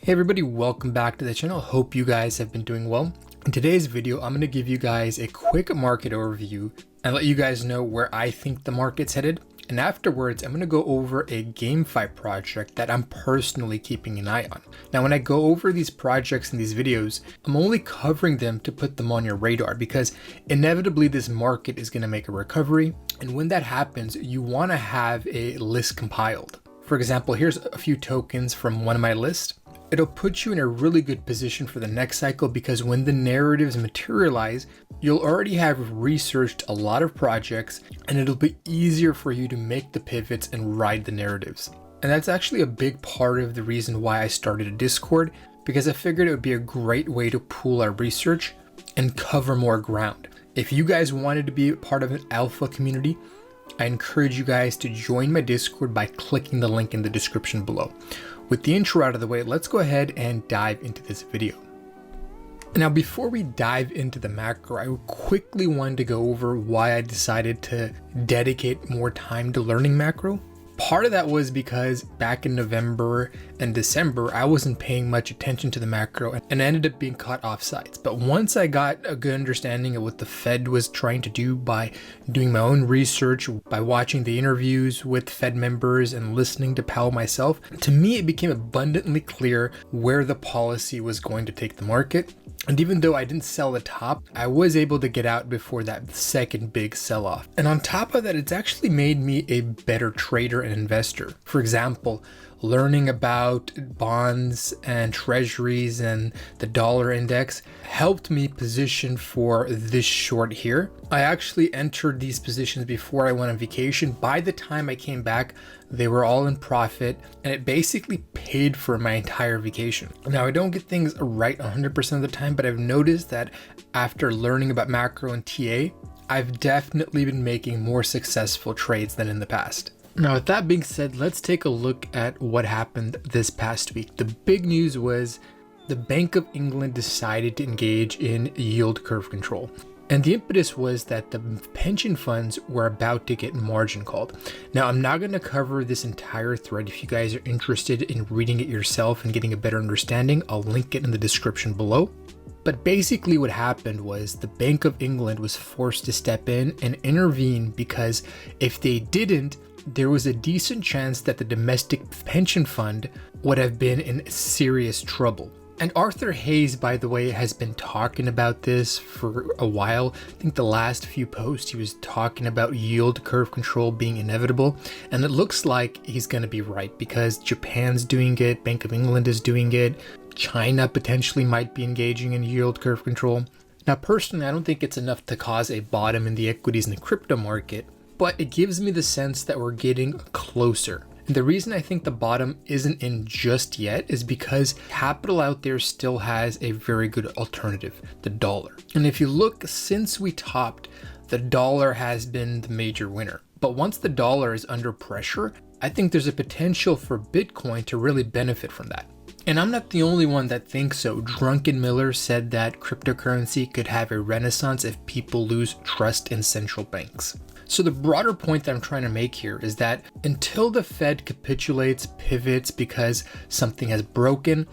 Hey everybody, welcome back to the channel. Hope you guys have been doing well. In today's video, I'm going to give you guys a quick market overview and let you guys know where I think the market's headed. And afterwards, I'm going to go over a GameFi project that I'm personally keeping an eye on. Now, when I go over these projects in these videos, I'm only covering them to put them on your radar because inevitably this market is going to make a recovery. And when that happens, you want to have a list compiled. For example, here's a few tokens from one of my lists. It'll put you in a really good position for the next cycle because when the narratives materialize, you'll already have researched a lot of projects and it'll be easier for you to make the pivots and ride the narratives. And that's actually a big part of the reason why I started a Discord, because I figured it would be a great way to pool our research and cover more ground. If you guys wanted to be a part of an alpha community, I encourage you guys to join my Discord by clicking the link in the description below. With the intro out of the way, let's go ahead and dive into this video. Now, before we dive into the macro, I quickly wanted to go over why I decided to dedicate more time to learning macro. Part of that was because back in November and December, I wasn't paying much attention to the macro and ended up being caught off sides. But once I got a good understanding of what the Fed was trying to do by doing my own research, by watching the interviews with Fed members and listening to Powell myself, to me, it became abundantly clear where the policy was going to take the market. And even though I didn't sell the top, I was able to get out before that second big sell-off. And on top of that, it's actually made me a better trader and investor. For example, learning about bonds and treasuries and the dollar index helped me position for this short here. I actually entered these positions before I went on vacation. By the time I came back, they were all in profit and it basically paid for my entire vacation. Now, I don't get things right 100% of the time, but I've noticed that after learning about macro and TA, I've definitely been making more successful trades than in the past. Now, with that being said, let's take a look at what happened this past week. The big news was the Bank of England decided to engage in yield curve control. And the impetus was that the pension funds were about to get margin called. Now, I'm not going to cover this entire thread. If you guys are interested in reading it yourself and getting a better understanding, I'll link it in the description below. But basically what happened was the Bank of England was forced to step in and intervene because if they didn't, there was a decent chance that the domestic pension fund would have been in serious trouble. And Arthur Hayes, by the way, has been talking about this for a while. I think the last few posts he was talking about yield curve control being inevitable. And it looks like he's going to be right because Japan's doing it, Bank of England is doing it, China potentially might be engaging in yield curve control. Now, personally, I don't think it's enough to cause a bottom in the equities and the crypto market, but it gives me the sense that we're getting closer. And the reason I think the bottom isn't in just yet is because capital out there still has a very good alternative, the dollar. And if you look, since we topped, the dollar has been the major winner. But once the dollar is under pressure, I think there's a potential for Bitcoin to really benefit from that. And I'm not the only one that thinks so. Drunken Miller said that cryptocurrency could have a renaissance if people lose trust in central banks. So the broader point that I'm trying to make here is that until the Fed capitulates, pivots because something has broken,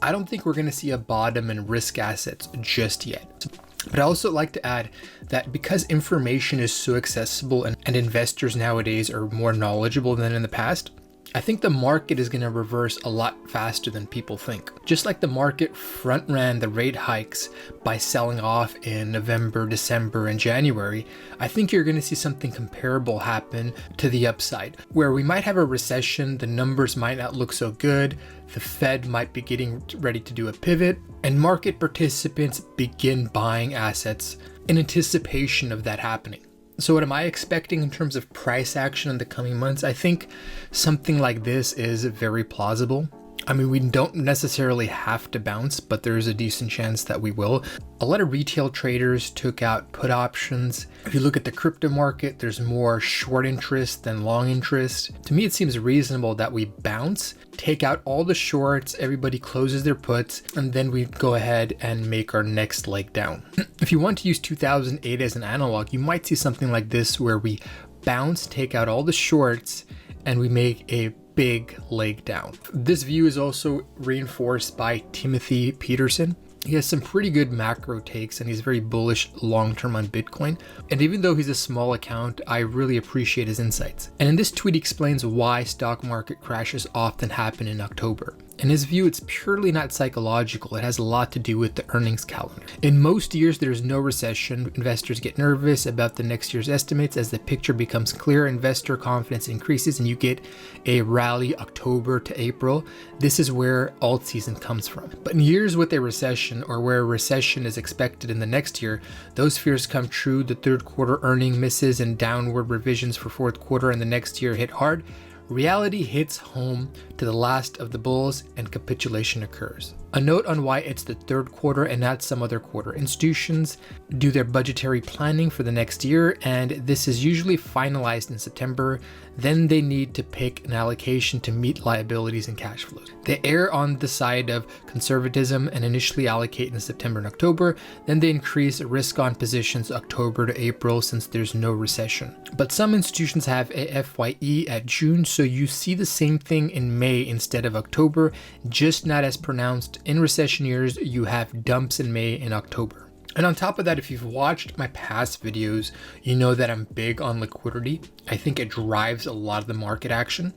I don't think we're going to see a bottom in risk assets just yet. But I also like to add that because information is so accessible and investors nowadays are more knowledgeable than in the past, I think the market is going to reverse a lot faster than people think. Just like the market front ran the rate hikes by selling off in November, December, and January, I think you're going to see something comparable happen to the upside, where we might have a recession, the numbers might not look so good, the Fed might be getting ready to do a pivot, and market participants begin buying assets in anticipation of that happening. So what am I expecting in terms of price action in the coming months? I think something like this is very plausible. I mean, we don't necessarily have to bounce, but there's a decent chance that we will. A lot of retail traders took out put options. If you look at the crypto market, there's more short interest than long interest. To me, it seems reasonable that we bounce, take out all the shorts, everybody closes their puts, and then we go ahead and make our next leg down. If you want to use 2008 as an analog, you might see something like this where we bounce, take out all the shorts, and we make a big leg down. This view is also reinforced by Timothy Peterson. He has some pretty good macro takes and he's very bullish long-term on Bitcoin. And even though he's a small account, I really appreciate his insights. And in this tweet, he explains why stock market crashes often happen in October. In his view, it's purely not psychological. It has a lot to do with the earnings calendar. In most years, there's no recession. Investors get nervous about the next year's estimates. As the picture becomes clear, investor confidence increases and you get a rally October to April. This is where alt season comes from. But in years with a recession or where a recession is expected in the next year, those fears come true. The third quarter earning misses and downward revisions for fourth quarter and the next year hit hard. Reality hits home to the last of the bulls and capitulation occurs. A note on why it's the third quarter and not some other quarter. Institutions do their budgetary planning for the next year, and this is usually finalized in September. Then they need to pick an allocation to meet liabilities and cash flows. They err on the side of conservatism and initially allocate in September and October. Then they increase risk on positions October to April since there's no recession. But some institutions have a FYE at June, so you see the same thing in May instead of October, just not as pronounced. In recession years, you have dumps in May and October. And on top of that, if you've watched my past videos, you know that I'm big on liquidity. I think it drives a lot of the market action.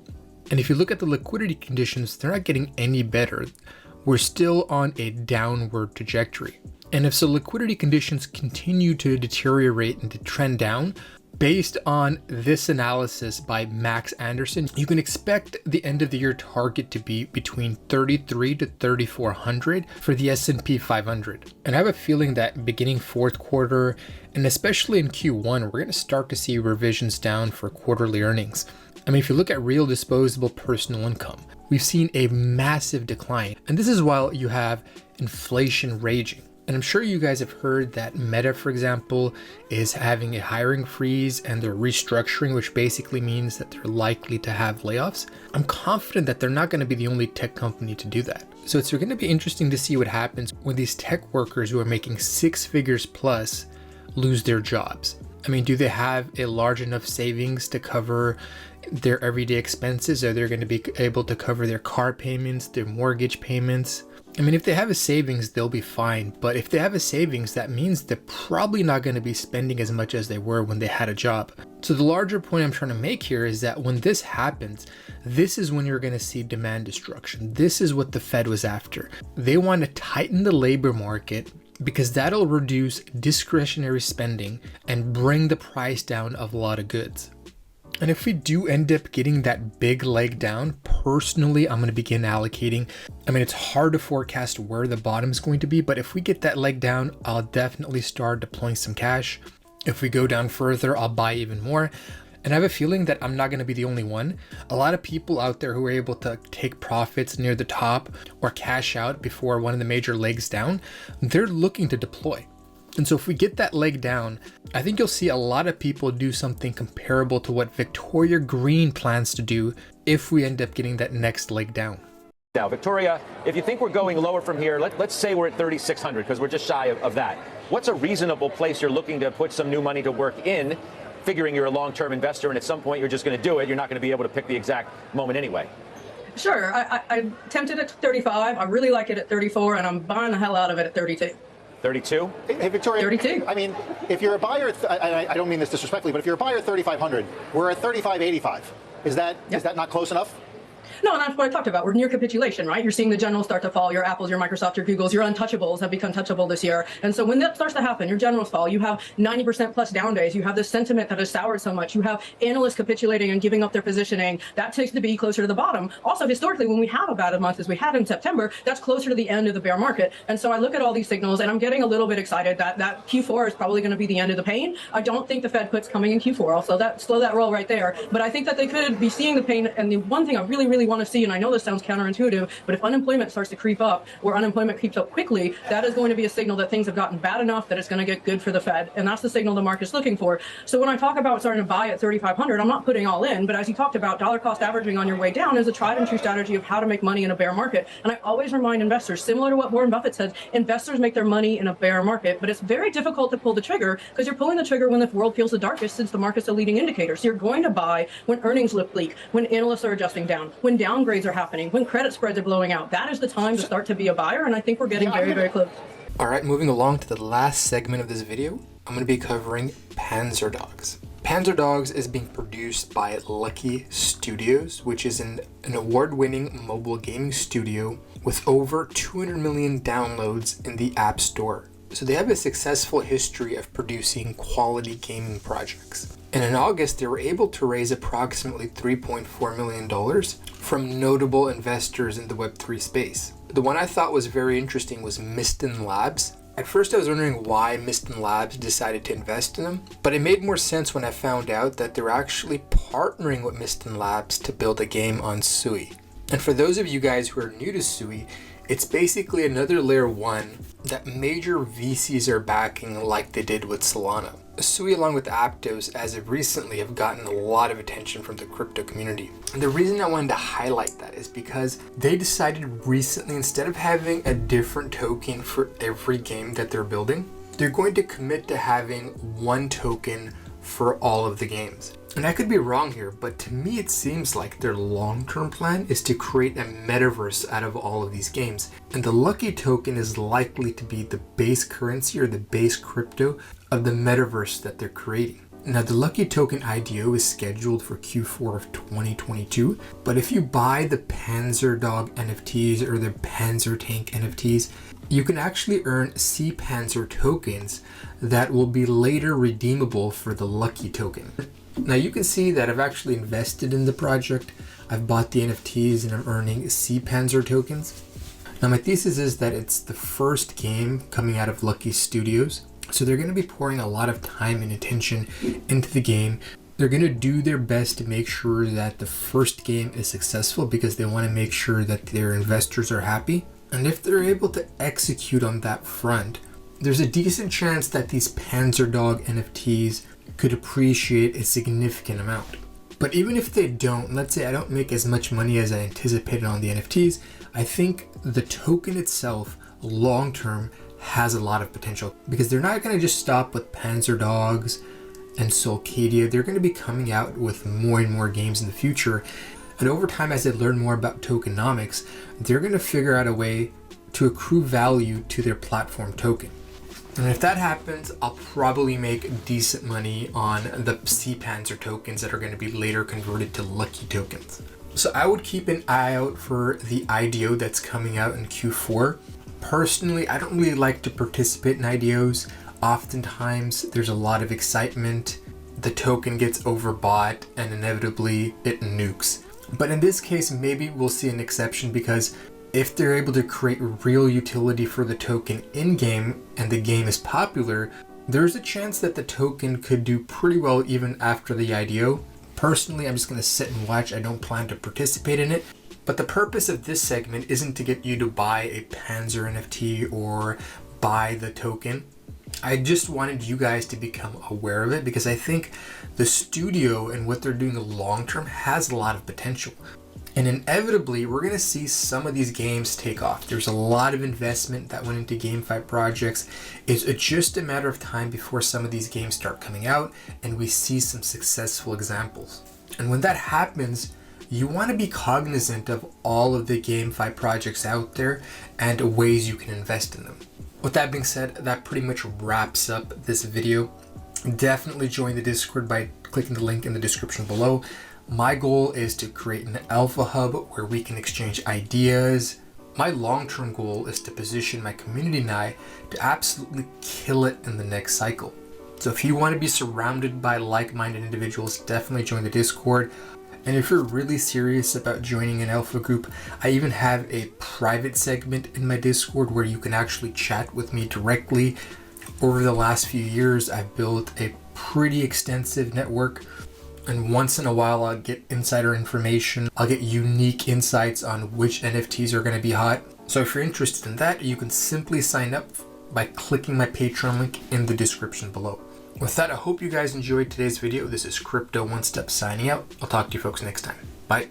And if you look at the liquidity conditions, they're not getting any better. We're still on a downward trajectory. And if so liquidity conditions continue to deteriorate and to trend down, based on this analysis by Max Anderson, you can expect the end of the year target to be between 3,300 to 3,400 for the S&P 500. And I have a feeling that beginning fourth quarter, and especially in Q1, we're going to start to see revisions down for quarterly earnings. I mean, if you look at real disposable personal income, we've seen a massive decline. And this is while you have inflation raging. And I'm sure you guys have heard that Meta, for example, is having a hiring freeze and they're restructuring, which basically means that they're likely to have layoffs. I'm confident that they're not going to be the only tech company to do that. So it's going to be interesting to see what happens when these tech workers who are making 6 figures plus lose their jobs. I mean, do they have a large enough savings to cover their everyday expenses? Are they going to be able to cover their car payments, their mortgage payments? I mean, if they have a savings, they'll be fine. But if they have a savings, that means they're probably not going to be spending as much as they were when they had a job. So the larger point I'm trying to make here is that when this happens, this is when you're going to see demand destruction. This is what the Fed was after. They want to tighten the labor market because that'll reduce discretionary spending and bring the price down of a lot of goods. And if we do end up getting that big leg down, personally, I'm going to begin allocating. I mean, it's hard to forecast where the bottom is going to be, but if we get that leg down, I'll definitely start deploying some cash. If we go down further, I'll buy even more. And I have a feeling that I'm not going to be the only one. A lot of people out there who are able to take profits near the top or cash out before one of the major legs down, they're looking to deploy. And so if we get that leg down, I think you'll see a lot of people do something comparable to what Victoria Green plans to do if we end up getting that next leg down. Now, Victoria, if you think we're going lower from here, let's say we're at 3,600 because we're just shy of that. What's a reasonable place you're looking to put some new money to work in, figuring you're a long-term investor and at some point you're just going to do it? You're not going to be able to pick the exact moment anyway. Sure. I'm tempted at 35. I really like it at 34, and I'm buying the hell out of it at 32. 32? Hey, Victoria. 32. I mean, if you're a buyer, I don't mean this disrespectfully, but if you're a buyer at 3,500, we're at 3,585. Is that not close enough? No, and that's what I talked about. We're near capitulation, right? You're seeing the generals start to fall. Your Apples, your Microsoft, your Googles, your untouchables have become touchable this year. And so when that starts to happen, your generals fall. You have 90% plus down days. You have this sentiment that has soured so much. You have analysts capitulating and giving up their positioning. That takes to be closer to the bottom. Also, historically, when we have a bad month as we had in September, that's closer to the end of the bear market. And so I look at all these signals, and I'm getting a little bit excited that Q4 is probably going to be the end of the pain. I don't think the Fed puts coming in Q4. I'll slow that roll right there. But I think that they could be seeing the pain. And the one thing I really want want to see, and I know this sounds counterintuitive, but if unemployment starts to creep up, or unemployment creeps up quickly, that is going to be a signal that things have gotten bad enough that it's going to get good for the Fed. And that's the signal the market's looking for. So when I talk about starting to buy at 3,500, I'm not putting all in, but as you talked about, dollar cost averaging on your way down is a tried and true strategy of how to make money in a bear market. And I always remind investors, similar to what Warren Buffett says, investors make their money in a bear market, but it's very difficult to pull the trigger because you're pulling the trigger when the world feels the darkest, since the market's a leading indicator. So you're going to buy when earnings look bleak, when analysts are adjusting down, when downgrades are happening, when credit spreads are blowing out. That is the time to start to be a buyer, and I think we're getting very, very close. All right, moving along to the last segment of this video, I'm going to be covering Panzer Dogs. Panzer Dogs is being produced by Lucky Studios, which is an award-winning mobile gaming studio with over 200 million downloads in the App Store. So they have a successful history of producing quality gaming projects. And in August, they were able to raise approximately $3.4 million from notable investors in the Web3 space. The one I thought was very interesting was Miston Labs. At first I was wondering why Miston Labs decided to invest in them, but it made more sense when I found out that they're actually partnering with Miston Labs to build a game on Sui. And for those of you guys who are new to Sui, it's basically another layer 1 that major VCs are backing like they did with Solana. Sui, along with Aptos, as of recently, have gotten a lot of attention from the crypto community. And the reason I wanted to highlight that is because they decided recently, instead of having a different token for every game that they're building, they're going to commit to having one token for all of the games. And I could be wrong here, but to me it seems like their long-term plan is to create a metaverse out of all of these games. And the Lucky token is likely to be the base currency or the base crypto of the metaverse that they're creating. Now the Lucky token IDO is scheduled for Q4 of 2022, but if you buy the Panzer Dog NFTs or the Panzer Tank NFTs, you can actually earn Sea Panzer tokens that will be later redeemable for the Lucky token. Now you can see that I've actually invested in the project. I've bought the NFTs and I'm earning Sea Panzer tokens. Now my thesis is that it's the first game coming out of Lucky Studios. So they're going to be pouring a lot of time and attention into the game. They're going to do their best to make sure that the first game is successful because they want to make sure that their investors are happy. And if they're able to execute on that front, there's a decent chance that these Panzer Dog NFTs could appreciate a significant amount. But even if they don't, let's say I don't make as much money as I anticipated on the NFTs, I think the token itself long term has a lot of potential because they're not going to just stop with Panzer Dogs and Solcadia. They're going to be coming out with more and more games in the future. And over time, as they learn more about tokenomics, they're going to figure out a way to accrue value to their platform token. And if that happens, I'll probably make decent money on the Sea Panzer tokens that are going to be later converted to Lucky tokens. So I would keep an eye out for the IDO that's coming out in Q4. Personally, I don't really like to participate in IDOs. Oftentimes, there's a lot of excitement, the token gets overbought, and inevitably it nukes. But in this case, maybe we'll see an exception because if they're able to create real utility for the token in-game and the game is popular, there's a chance that the token could do pretty well even after the IDO. Personally, I'm just going to sit and watch. I don't plan to participate in it. But the purpose of this segment isn't to get you to buy a Panzer NFT or buy the token. I just wanted you guys to become aware of it because I think the studio and what they're doing long term has a lot of potential. And inevitably, we're going to see some of these games take off. There's a lot of investment that went into GameFi projects. It's just a matter of time before some of these games start coming out and we see some successful examples. And when that happens, you want to be cognizant of all of the GameFi projects out there and ways you can invest in them. With that being said, that pretty much wraps up this video. Definitely join the Discord by clicking the link in the description below. My goal is to create an alpha hub where we can exchange ideas. My long-term goal is to position my community and I to absolutely kill it in the next cycle. So if you want to be surrounded by like-minded individuals, definitely join the Discord. And if you're really serious about joining an alpha group, I even have a private segment in my Discord where you can actually chat with me directly. Over the last few years, I've built a pretty extensive network And once in a while, I'll get insider information. I'll get unique insights on which NFTs are going to be hot. So if you're interested in that, you can simply sign up by clicking my Patreon link in the description below. With that, I hope you guys enjoyed today's video. This is CryptoOneStop signing out. I'll talk to you folks next time. Bye.